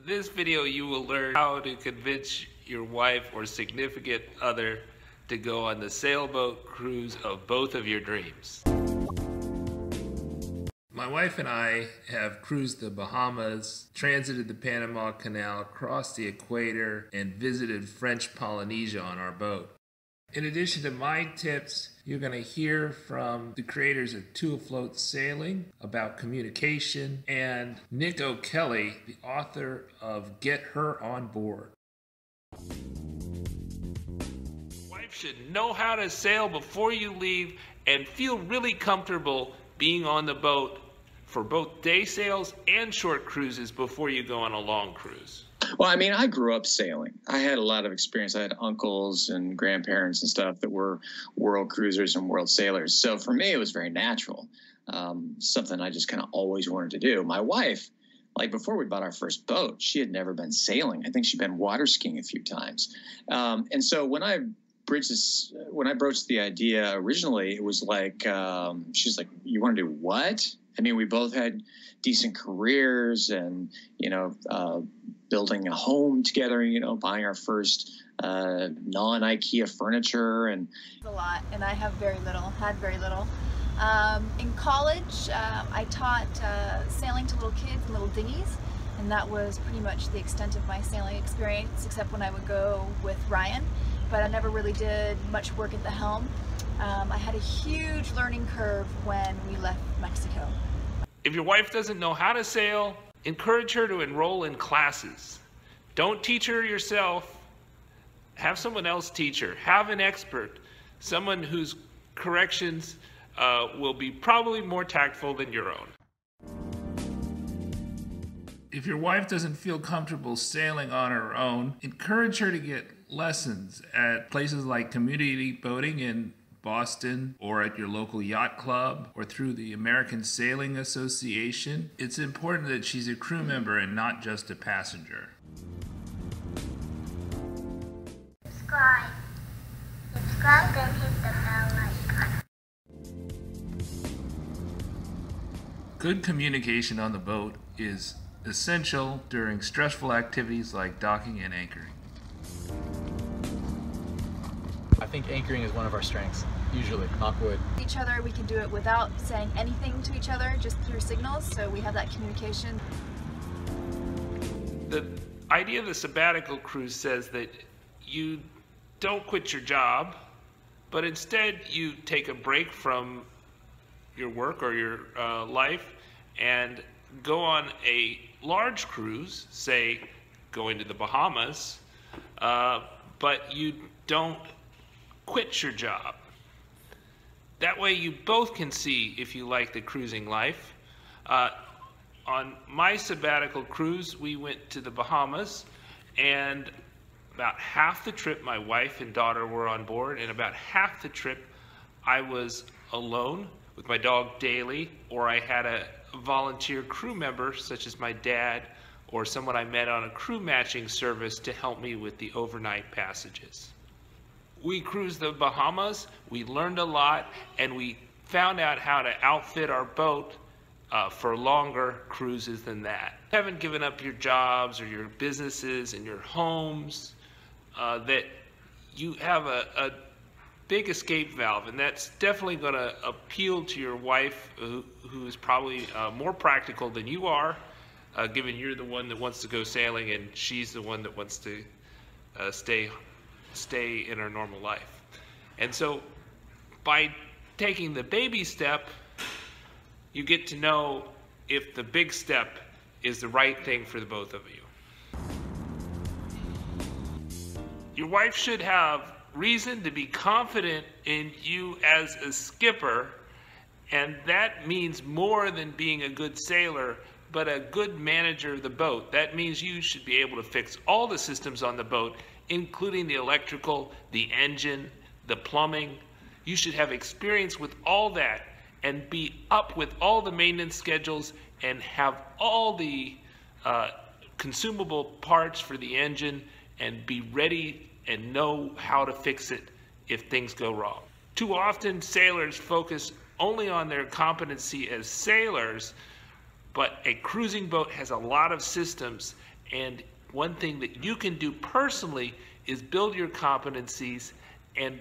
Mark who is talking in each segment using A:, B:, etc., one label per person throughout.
A: In this video, you will learn how to convince your wife or significant other to go on the sailboat cruise of both of your dreams. My wife and I have cruised the Bahamas, transited the Panama Canal, crossed the equator, and visited French Polynesia on our boat. In addition to my tips, you're going to hear from the creators of Afloat Sailing about communication, and Nicole, the author of Get Her on Board. Wife should know how to sail before you leave and feel really comfortable being on the boat for both day sails and short cruises before you go on a long cruise.
B: Well, I mean, I grew up sailing. I had a lot of experience. I had uncles and grandparents and stuff that were world cruisers and world sailors. So for me, it was very natural, something I just kind of always wanted to do. My wife, like before we bought our first boat, she had never been sailing. I think she'd been water skiing a few times. And so when I broached the idea originally, it was like, she's like, "You want to do what?" I mean, we both had decent careers and, building a home together, buying our first non-IKEA furniture. And
C: a lot, and I had very little. In college, I taught sailing to little kids in little dinghies, and that was pretty much the extent of my sailing experience, except when I would go with Ryan, but I never really did much work at the helm. I had a huge learning curve when we left Mexico.
A: If your wife doesn't know how to sail, encourage her to enroll in classes. Don't teach her yourself. Have someone else teach her. Have an expert, someone whose corrections will be probably more tactful than your own. If your wife doesn't feel comfortable sailing on her own, encourage her to get lessons at places like community boating in Boston, or at your local yacht club, or through the American Sailing Association. It's important that she's a crew member and not just a passenger.
D: Subscribe and hit the bell icon.
A: Good communication on the boat is essential during stressful activities like docking and anchoring.
E: I think anchoring is one of our strengths, usually, knock wood.
C: Each other, we can do it without saying anything to each other, just through signals, so we have that communication.
A: The idea of the sabbatical cruise says that you don't quit your job, but instead you take a break from your work or your life and go on a large cruise, say going to the Bahamas, but you don't quit your job. That way you both can see if you like the cruising life. On my sabbatical cruise, we went to the Bahamas, and about half the trip my wife and daughter were on board, and about half the trip I was alone with my dog Daily, or I had a volunteer crew member such as my dad or someone I met on a crew matching service to help me with the overnight passages. We cruised the Bahamas, we learned a lot, and we found out how to outfit our boat for longer cruises than that. You haven't given up your jobs or your businesses and your homes, that you have a big escape valve, and that's definitely going to appeal to your wife, who is probably more practical than you are, given you're the one that wants to go sailing and she's the one that wants to stay in her normal life. And so by taking the baby step, you get to know if the big step is the right thing for the both of you. Your wife should have reason to be confident in you as a skipper, and that means more than being a good sailor, but a good manager of the boat. That means you should be able to fix all the systems on the boat, including the electrical, the engine, the plumbing. You should have experience with all that and be up with all the maintenance schedules and have all the consumable parts for the engine and be ready and know how to fix it if things go wrong. Too often sailors focus only on their competency as sailors, but a cruising boat has a lot of systems, And one thing that you can do personally is build your competencies, and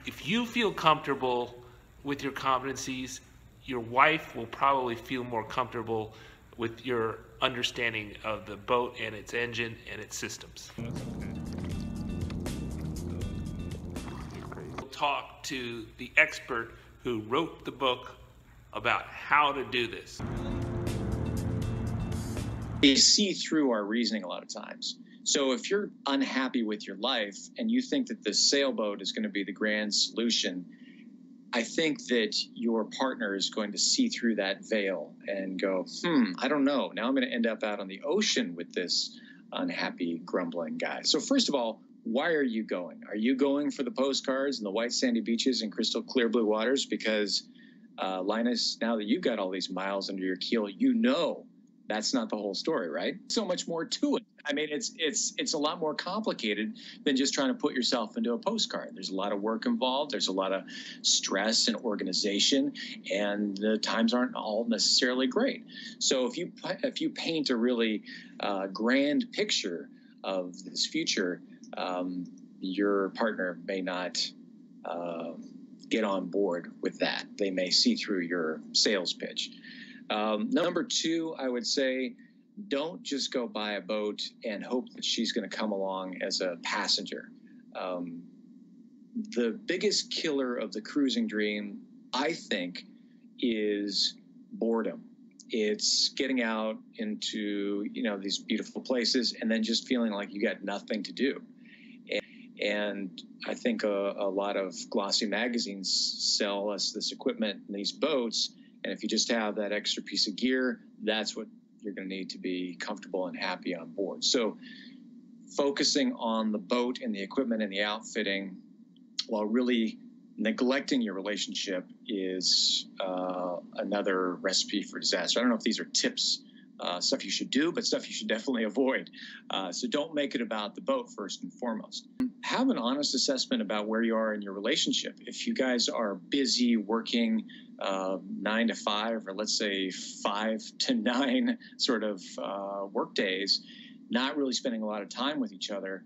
A: if you feel comfortable with your competencies, your wife will probably feel more comfortable with your understanding of the boat and its engine and its systems. We'll talk to the expert who wrote the book about how to do this.
B: They see through our reasoning a lot of times. So if you're unhappy with your life and you think that the sailboat is going to be the grand solution, I think that your partner is going to see through that veil and go, I don't know. Now I'm going to end up out on the ocean with this unhappy, grumbling guy. So first of all, why are you going? Are you going for the postcards and the white sandy beaches and crystal clear blue waters? Because Linus, now that you've got all these miles under your keel, you know that's not the whole story, right? So much more to it. I mean, it's a lot more complicated than just trying to put yourself into a postcard. There's a lot of work involved. There's a lot of stress and organization, and the times aren't all necessarily great. So if you paint a really grand picture of this future, your partner may not get on board with that. They may see through your sales pitch. Number two, I would say, don't just go buy a boat and hope that she's going to come along as a passenger. The biggest killer of the cruising dream, I think, is boredom. It's getting out into, these beautiful places and then just feeling like you got nothing to do. And I think a lot of glossy magazines sell us this equipment and these boats. And if you just have that extra piece of gear, that's what you're going to need to be comfortable and happy on board. So focusing on the boat and the equipment and the outfitting while really neglecting your relationship is another recipe for disaster. I don't know if these are tips, stuff you should do, but stuff you should definitely avoid. So don't make it about the boat first and foremost. Have an honest assessment about where you are in your relationship. If you guys are busy working 9 to 5, or let's say 5 to 9 sort of work days, not really spending a lot of time with each other,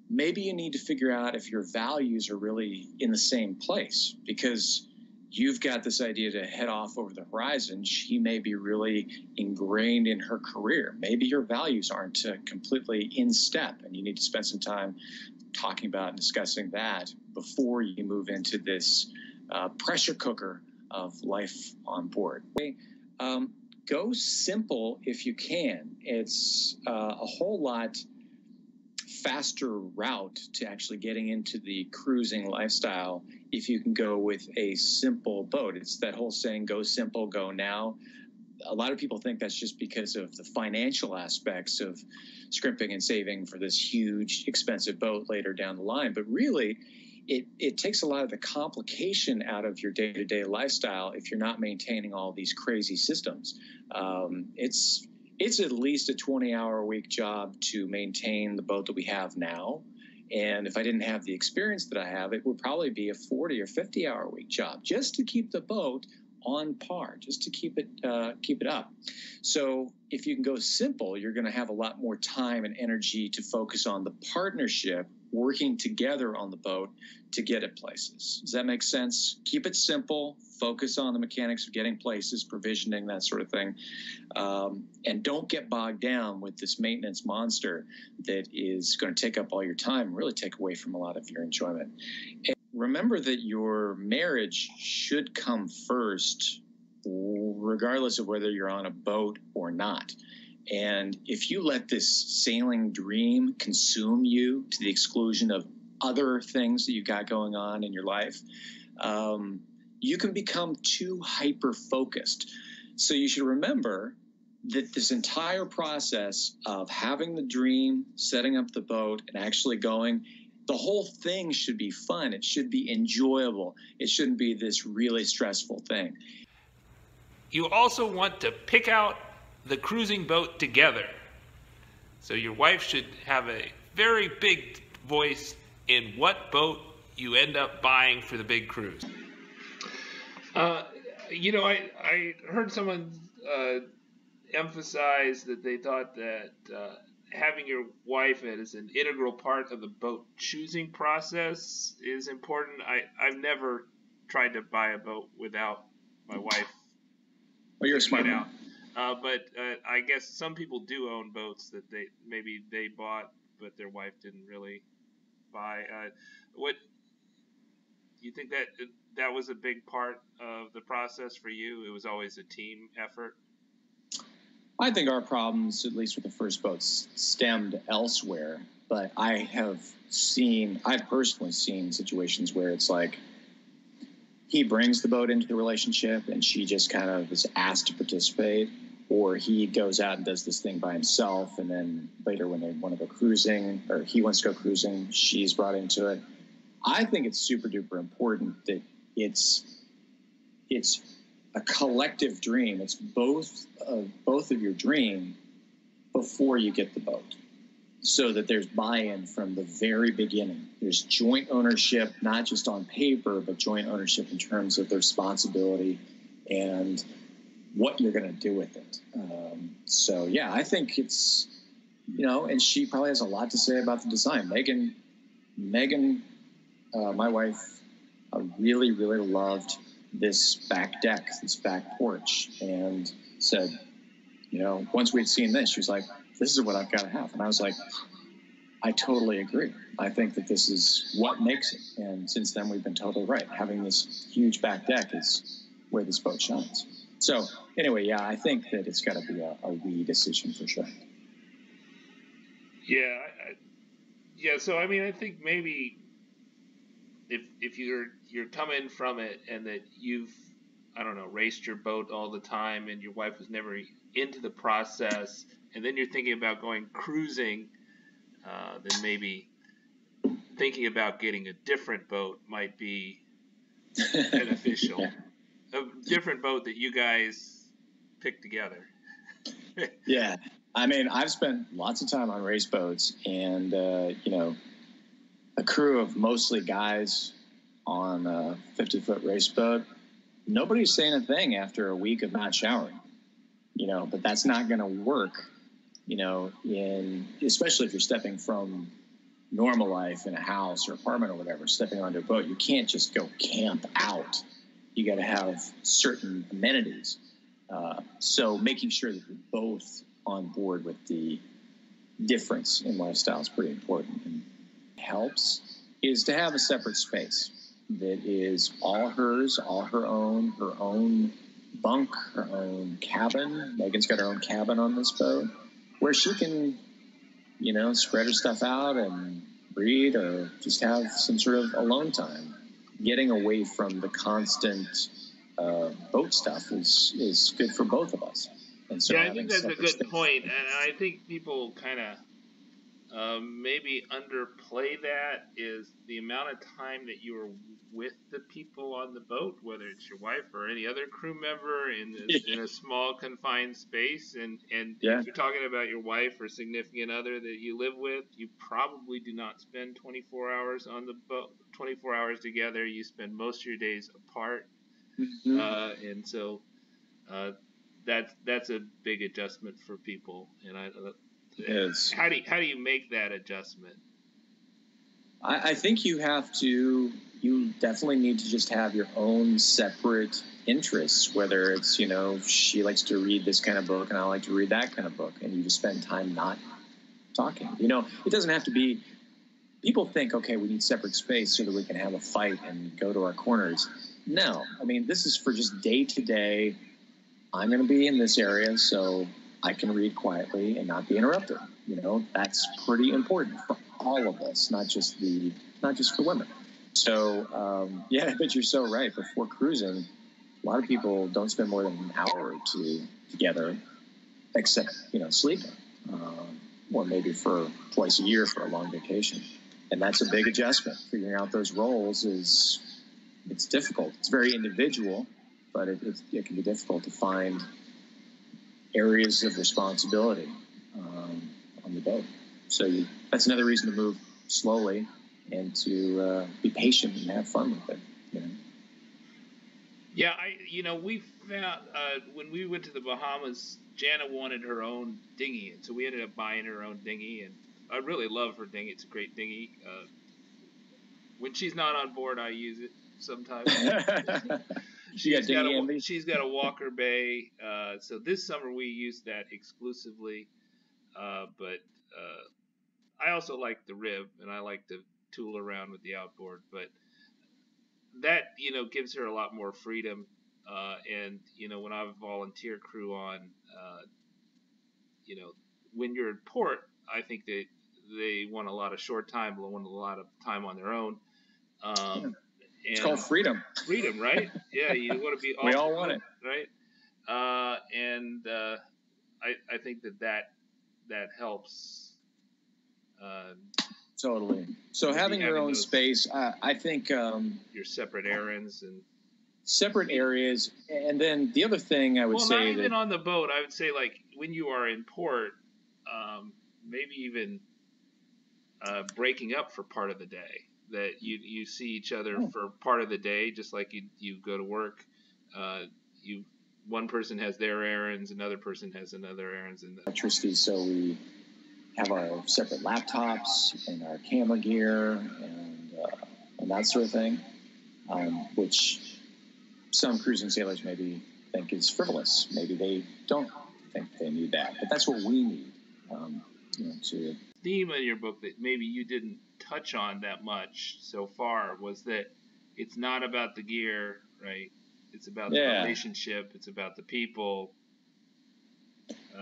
B: maybe you need to figure out if your values are really in the same place, because you've got this idea to head off over the horizon. She may be really ingrained in her career. Maybe your values aren't completely in step, and you need to spend some time talking about and discussing that before you move into this pressure cooker of life on board. Go simple if you can. It's a whole lot faster route to actually getting into the cruising lifestyle if you can go with a simple boat. It's that whole saying, go simple, go now. A lot of people think that's just because of the financial aspects of scrimping and saving for this huge, expensive boat later down the line. But really, it takes a lot of the complication out of your day-to-day lifestyle if you're not maintaining all these crazy systems. It's at least a 20-hour-a-week job to maintain the boat that we have now. And if I didn't have the experience that I have, it would probably be a 40 or 50-hour-a-week job just to keep the boat on par, just to keep it up. So if you can go simple, you're going to have a lot more time and energy to focus on the partnership, working together on the boat to get it places. Does that make sense? Keep it simple, focus on the mechanics of getting places, provisioning, that sort of thing. And don't get bogged down with this maintenance monster that is going to take up all your time and really take away from a lot of your enjoyment. And remember that your marriage should come first, regardless of whether you're on a boat or not. And if you let this sailing dream consume you to the exclusion of other things that you got going on in your life, you can become too hyper-focused. So you should remember that this entire process of having the dream, setting up the boat, and actually going, the whole thing should be fun. It should be enjoyable. It shouldn't be this really stressful thing.
A: You also want to pick out the cruising boat together. So your wife should have a very big voice in what boat you end up buying for the big cruise. I heard someone emphasize that they thought that having your wife as an integral part of the boat choosing process is important. I've never tried to buy a boat without my wife.
B: Well, you're a smart man.
A: But I guess some people do own boats that they bought, but their wife didn't really buy. What do you think that was a big part of the process for you? It was always a team effort.
B: I think our problems, at least with the first boats, stemmed elsewhere. But I've personally seen situations where it's like he brings the boat into the relationship and she just kind of is asked to participate, or he goes out and does this thing by himself, and then later when they want to go cruising, or he wants to go cruising, she's brought into it. I think it's super duper important that it's a collective dream. It's both of your dream before you get the boat, so that there's buy-in from the very beginning. There's joint ownership, not just on paper, but joint ownership in terms of the responsibility and what you're going to do with it. So yeah, I think it's, and she probably has a lot to say about the design. Megan, my wife, really, really loved this back deck, this back porch, and said, once we'd seen this, she was like, this is what I've got to have. And I was like, I totally agree. I think that this is what makes it. And since then, we've been totally right. Having this huge back deck is where this boat shines. So anyway, yeah, I think that it's got to be a we decision for sure.
A: Yeah. So, I mean, I think maybe if you're coming from it and that you've, I don't know, raced your boat all the time and your wife was never into the process, and then you're thinking about going cruising, then maybe thinking about getting a different boat might be beneficial.
B: Yeah.
A: A different boat that you guys pick together.
B: Yeah. I mean, I've spent lots of time on race boats, and, a crew of mostly guys on a 50-foot race boat, nobody's saying a thing after a week of not showering, but that's not going to work, especially if you're stepping from normal life in a house or apartment or whatever, stepping onto a boat. You can't just go camp out. You got to have certain amenities. So making sure that you're both on board with the difference in lifestyle is pretty important. And helps is to have a separate space that is all hers, all her own bunk, her own cabin. Megan's got her own cabin on this boat where she can, spread her stuff out and read or just have some sort of alone time. Getting away from the constant boat stuff is good for both of us. And so
A: I think that's a good point. And I think people kind of maybe underplay that, is the amount of time that you are with the people on the boat, whether it's your wife or any other crew member in a small confined space. And if you're talking about your wife or significant other that you live with, you probably do not spend 24 hours on the boat, 24 hours together. You spend most of your days apart. Mm-hmm. And so that's a big adjustment for people. And how do you make that adjustment?
B: I think you definitely need to just have your own separate interests, whether it's, she likes to read this kind of book and I like to read that kind of book, and you just spend time not talking. It doesn't have to be, people think, okay, we need separate space so that we can have a fight and go to our corners. No, I mean, this is for just day to day. I'm going to be in this area so I can read quietly and not be interrupted. That's pretty important for all of us, not just for women. So, but you're so right. Before cruising, a lot of people don't spend more than an hour or two together, except, sleeping, or maybe for twice a year for a long vacation. And that's a big adjustment. Figuring out those roles it's difficult. It's very individual, but it can be difficult to find areas of responsibility on the boat. So that's another reason to move slowly and to be patient and have fun with it.
A: Yeah, we found when we went to the Bahamas Jana wanted her own dinghy, and so we ended up buying her own dinghy, and I really love her dinghy. It's a great dinghy. When she's not on board, I use it sometimes. She's got a Walker Bay, so this summer we used that exclusively. But I also like the rib, and I like to tool around with the outboard. But that, gives her a lot more freedom. And when I have a volunteer crew on, when you're in port, I think that they want a lot of short time, they want a lot of time on their own.
B: It's called freedom.
A: Freedom, right? Yeah, you want to be.
B: We all want it,
A: right? I think that helps.
B: Totally. So having your own space, I think
A: your separate errands and
B: separate areas, and then the other thing I would say,
A: not even on the boat. I would say, like, when you are in port, maybe even breaking up for part of the day. That you see each other for part of the day, just like you go to work. One person has their errands, another person has another errands, and
B: electricity. So we have our separate laptops and our camera gear and that sort of thing, which some cruising sailors maybe think is frivolous. Maybe they don't think they need that, but that's what we need. To
A: theme in your book that maybe you didn't touch on that much so far was that it's not about the gear, right? It's about the relationship. It's about the people.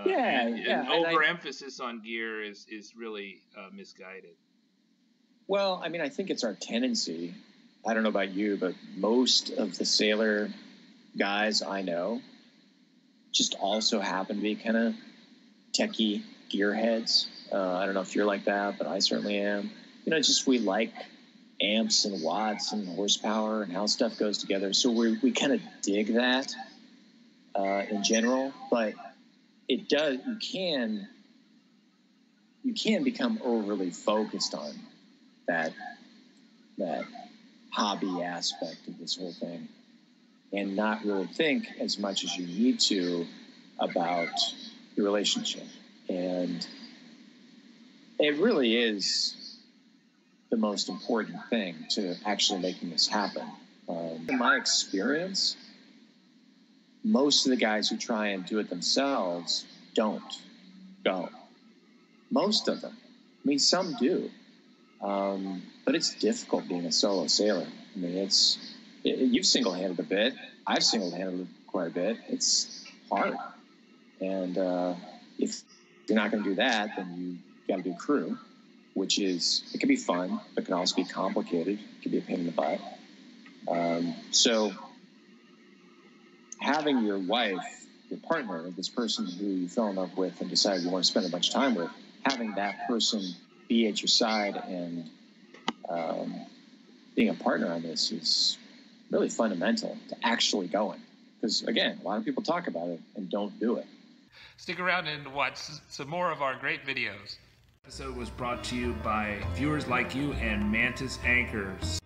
A: And overemphasis on gear is really misguided.
B: Well, I mean, I think it's our tendency. I don't know about you, but most of the sailor guys I know just also happen to be kind of techie gearheads. I don't know if you're like that, but I certainly am. We like amps and watts and horsepower and how stuff goes together. So we kind of dig that in general, but it does. You can become overly focused on that hobby aspect of this whole thing, and not really think as much as you need to about your relationship. And it really is the most important thing to actually making this happen. In my experience, most of the guys who try and do it themselves don't go. Most of them. I mean, some do. But it's difficult being a solo sailor. I mean, you've single-handled a bit. I've single-handled quite a bit. It's hard. And if you're not going to do that, then you got to do crew, which it can be fun, but can also be complicated. It can be a pain in the butt. So having your wife, your partner, this person who you fell in love with and decided you want to spend a bunch of time with, having that person be at your side and being a partner on this is really fundamental to actually going. Because, again, a lot of people talk about it and don't do it.
A: Stick around and watch some more of our great videos. This episode was brought to you by viewers like you and Mantus Anchors.